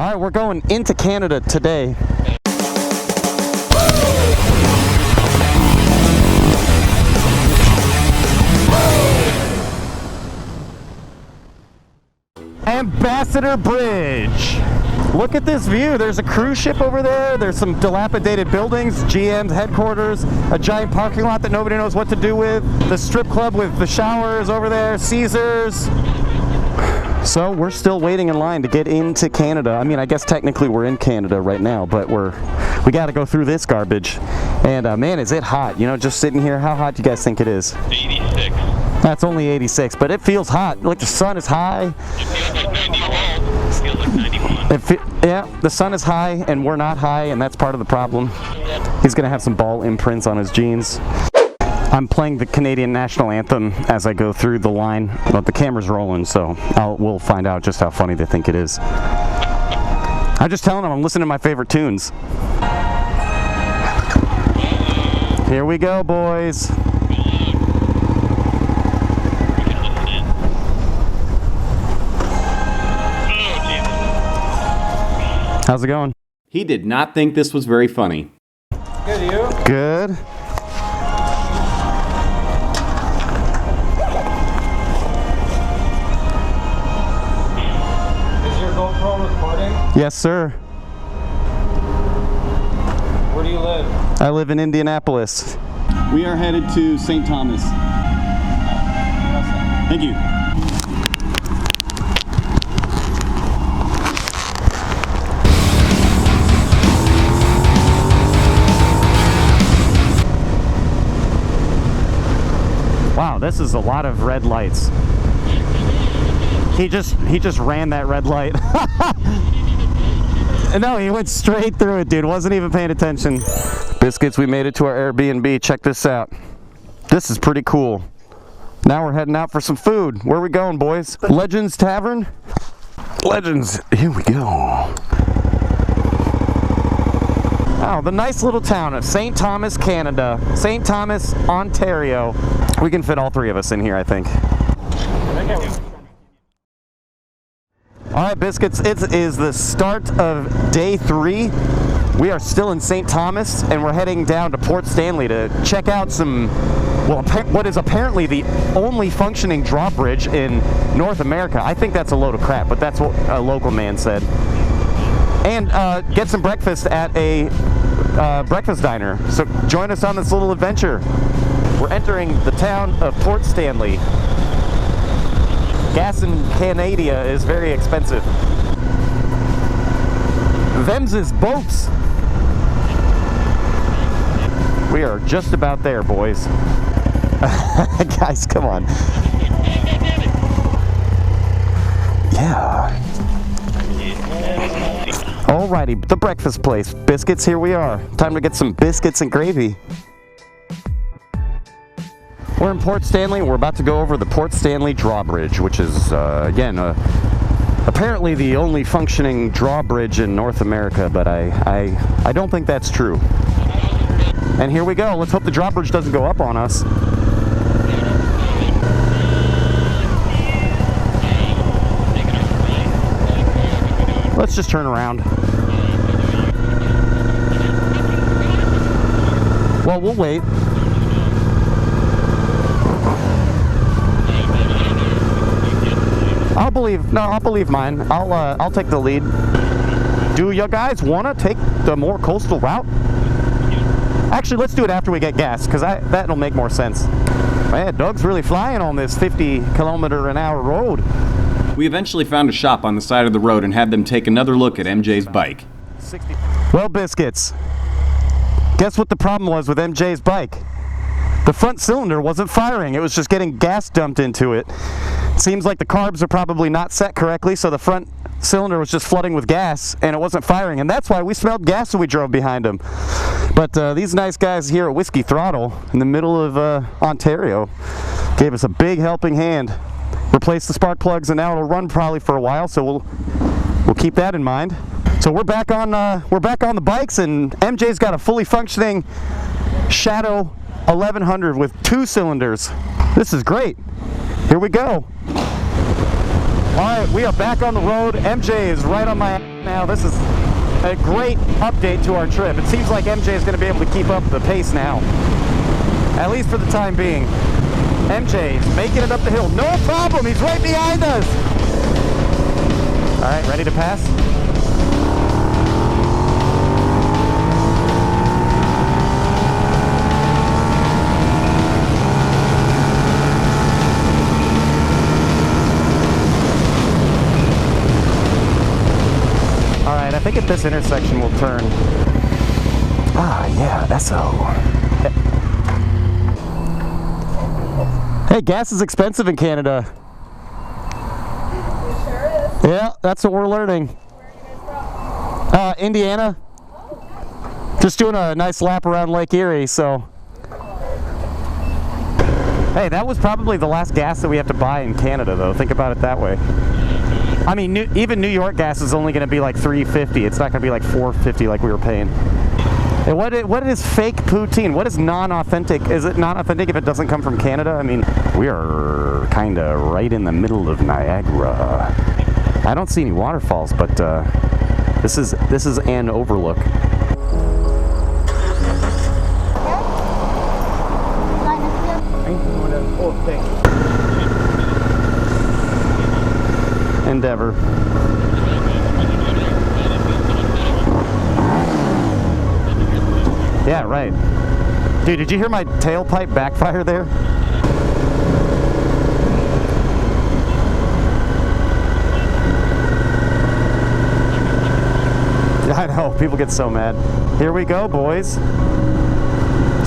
All right, we're going into Canada today. Ambassador Bridge. Look at this view. There's a cruise ship over there. There's some dilapidated buildings, GM's headquarters, a giant parking lot that nobody knows what to do with, the strip club with the showers over there, Caesars. So we're still waiting in line to get into Canada. I mean, I guess technically we're in Canada right now, but we got to go through this garbage. And man, is it hot. You know, just sitting here, how hot do you guys think it is? 86. That's only 86, but it feels hot. Like the sun is high. It feels like 91. It feels like 91. Yeah, the sun is high and we're not high, and that's part of the problem. He's gonna have some ball imprints on his jeans. I'm playing the Canadian national anthem as I go through the line, but the camera's rolling, so we'll find out just how funny they think it is. I'm just telling them I'm listening to my favorite tunes. Here we go, boys. How's it going? He did not think this was very funny. Good, you? Good. Is your GoPro recording? Yes, sir. Where do you live? I live in Indianapolis. We are headed to St. Thomas. Thank you. Wow, this is a lot of red lights. He just ran that red light. No, he went straight through it, dude. Wasn't even paying attention. Biscuits, we made it to our Airbnb. Check this out. This is pretty cool. Now we're heading out for some food. Where are we going, boys? Legends Tavern? Legends, here we go. Oh, the nice little town of St. Thomas, Canada. St. Thomas, Ontario. We can fit all three of us in here, I think. All right, Biscuits, it is the start of day 3. We are still in St. Thomas, and we're heading down to Port Stanley to check out some, well, what is apparently the only functioning drawbridge in North America. I think that's a load of crap, but that's what a local man said. And get some breakfast at a breakfast diner. So join us on this little adventure. We're entering the town of Port Stanley. Gas in Canada is very expensive. Them's is boats. We are just about there, boys. Guys, come on. Yeah. Alrighty, the breakfast place. Biscuits, here we are. Time to get some biscuits and gravy. We're in Port Stanley. We're about to go over the Port Stanley drawbridge, which is, again, apparently the only functioning drawbridge in North America, but I don't think that's true. And here we go. Let's hope the drawbridge doesn't go up on us. Let's just turn around. Well, we'll wait. I'll believe mine. I'll take the lead. Do you guys want to take the more coastal route? Actually, let's do it after we get gas, because that'll make more sense. Man, Doug's really flying on this 50-kilometer-an-hour road. We eventually found a shop on the side of the road and had them take another look at MJ's bike. Well, Biscuits, guess what the problem was with MJ's bike? The front cylinder wasn't firing. It was just getting gas dumped into it. Seems like the carbs are probably not set correctly, so the front cylinder was just flooding with gas and it wasn't firing, and that's why we smelled gas when we drove behind them. But these nice guys here at Whiskey Throttle in the middle of Ontario gave us a big helping hand. Replaced the spark plugs, and now it'll run probably for a while, so we'll keep that in mind. So we're back on the bikes, and MJ's got a fully functioning Shadow 1100 with 2 cylinders. This is great. Here we go. Alright, we are back on the road. MJ is right on my now. This is a great update to our trip. It seems like MJ is going to be able to keep up the pace now. At least for the time being. MJ is making it up the hill. No problem, he's right behind us. Alright, ready to pass? Alright, I think at this intersection we'll turn. Ah, yeah, SO. Hey, gas is expensive in Canada. It sure is. Yeah, that's what we're learning. Where are you guys from? Indiana. Oh, Just doing a nice lap around Lake Erie, so. Hey, that was probably the last gas that we have to buy in Canada, though. Think about it that way. I mean, even New York gas is only going to be like $3.50. It's not going to be like $4.50 like we were paying. And what is fake poutine? What is non-authentic? Is it non-authentic if it doesn't come from Canada? I mean, we are kind of right in the middle of Niagara. I don't see any waterfalls, but this is an overlook. Endeavor. Yeah, right. Dude, did you hear my tailpipe backfire there? I know, people get so mad. Here we go, boys.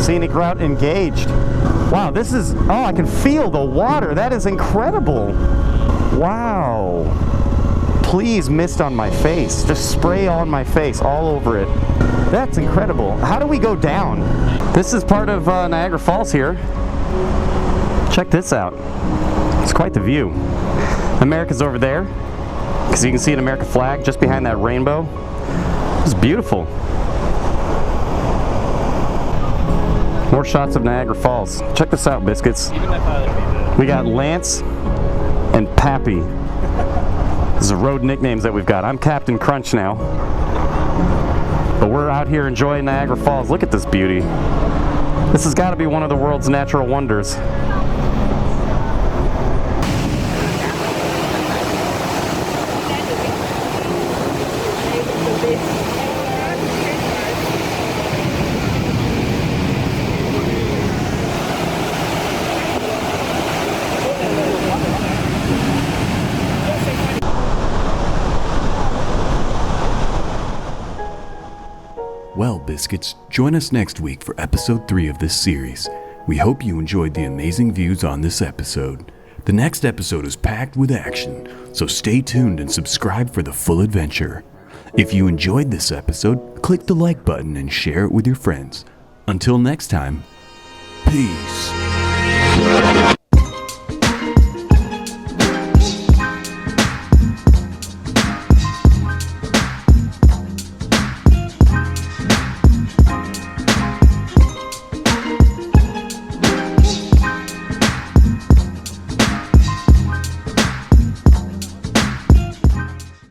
Scenic route engaged. Wow, this is, oh, I can feel the water. That is incredible. Wow. Please mist on my face. Just spray on my face, all over it. That's incredible. How do we go down? This is part of Niagara Falls here. Check this out. It's quite the view. America's over there, because you can see an American flag just behind that rainbow. It's beautiful. More shots of Niagara Falls. Check this out, Biscuits. We got Lance and Pappy. These are road nicknames that we've got. I'm Captain Crunch now. But we're out here enjoying Niagara Falls. Look at this beauty. This has got to be one of the world's natural wonders. Well, Biscuits, join us next week for episode 3 of this series. We hope you enjoyed the amazing views on this episode. The next episode is packed with action, so stay tuned and subscribe for the full adventure. If you enjoyed this episode, click the like button and share it with your friends. Until next time, peace.